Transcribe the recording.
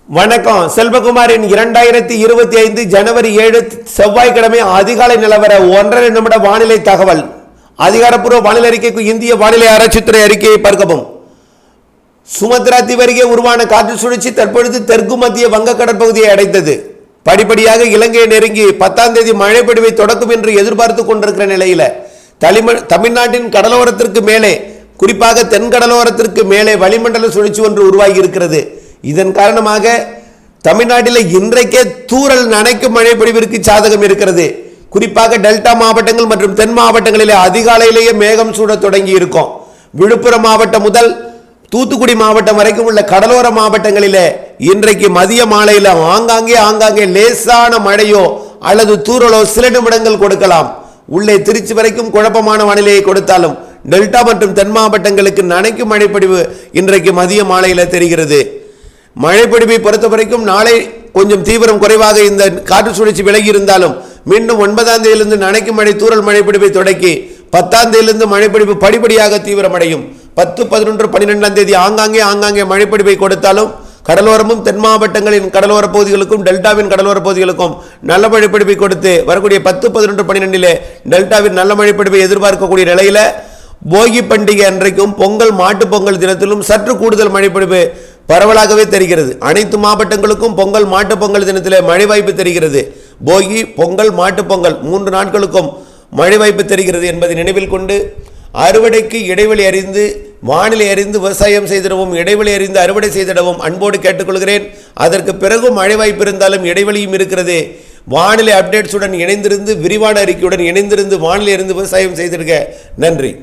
வணக்கம். செல்வகுமாரின் 2025 ஜனவரி 7 செவ்வாய்க்கிழமை அதிகாலை நிலவர 1.5 நிமிட வானிலை தகவல். அதிகாரப்பூர்வ வானிலை அறிக்கைக்கு இந்திய வானிலை ஆராய்ச்சித்துறை அறிக்கையை பார்க்கவும். சுமத்ரா தீவு அருகே உருவான காற்று சுழற்சி தற்பொழுது தெற்கு மத்திய வங்க கடற்பகுதியை அடைத்தது. படிப்படியாக இலங்கையை நெருங்கி 10ஆம் தேதி மழை பொழிவை தொடக்கும் என்று எதிர்பார்த்து கொண்டிருக்கிற நிலையில் தமிழ்நாட்டின் கடலோரத்திற்கு மேலே, குறிப்பாக தென் கடலோரத்திற்கு மேலே வளிமண்டல சுழற்சி ஒன்று உருவாகி இருக்கிறது. இதன் காரணமாக தமிழ்நாட்டில் இன்றைக்கே தூறல் நனைக்கும் மழை பொழிவிற்கு சாதகம் இருக்கிறது. குறிப்பாக டெல்டா மாவட்டங்கள் மற்றும் தென் மாவட்டங்களிலே அதிகாலையிலேயே மேகம் சூட தொடங்கி இருக்கும். விழுப்புரம் மாவட்டம் முதல் தூத்துக்குடி மாவட்டம் வரைக்கும் உள்ள கடலோர மாவட்டங்களிலே இன்றைக்கு மதிய மாலையில் ஆங்காங்கே லேசான மழையோ அல்லது தூறலோ சில நிமிடங்கள் கொடுக்கலாம். உள்ளே திருச்சி வரைக்கும் குழப்பமான வானிலையை கொடுத்தாலும் டெல்டா மற்றும் தென் மாவட்டங்களுக்கு நனைக்கும் மழைப்பொழிவு இன்றைக்கு மதிய மாலையில் தெரிகிறது. மழைப்பொழிவை பொறுத்த வரைக்கும் நாளை கொஞ்சம் தீவிரம் குறைவாக இந்த காற்று சுழற்சி விலகி இருந்தாலும் மீண்டும் 9ஆம் தேதியிலிருந்து நனைக்கும் மழை தூறல் மழைப்பொழிவை தொடக்கி 10ஆம் தேதியிலிருந்து மழைப்பொழிவு படிப்படியாக தீவிரமடையும். 10, 11, 12ஆம் தேதி ஆங்காங்கே மழைப்பொழிவை கொடுத்தாலும் கடலோரமும் தென் மாவட்டங்களின் கடலோர பகுதிகளுக்கும் டெல்டாவின் கடலோர பகுதிகளுக்கும் நல்ல மழைப்பொழிவை கொடுத்து வரக்கூடிய 10, 11, 12 டெல்டாவின் நல்ல மழைப்பொழிவை எதிர்பார்க்கக்கூடிய நிலையில போகி பண்டிகை அன்றைக்கும் பொங்கல் மாட்டு பொங்கல் தினத்திலும் சற்று கூடுதல் மழைப்பொழிவு பரவலாகவே தெரிகிறது. அனைத்து மாவட்டங்களுக்கும் பொங்கல் மாட்டு பொங்கல் தினத்திலே மழை வாய்ப்பு தெரிகிறது. போகி, பொங்கல், மாட்டு பொங்கல் 3 நாட்களுக்கும் மழை வாய்ப்பு தெரிகிறது என்பதை நினைவில் கொண்டு அறுவடைக்கு இடைவெளி அறிந்து வானிலை அறிந்து விவசாயம் செய்திடவும் இடைவெளி அறிந்து அறுவடை செய்திடவும் அன்போடு கேட்டுக்கொள்கிறேன். அதற்கு பிறகு மழை வாய்ப்பு இருந்தாலும் இடைவெளியும் இருக்கிறது. வானிலை அப்டேட்ஸுடன் இணைந்திருந்து விரிவான அறிக்கையுடன் இணைந்திருந்து வானிலை அறிந்து விவசாயம் செய்திருக்க நன்றி.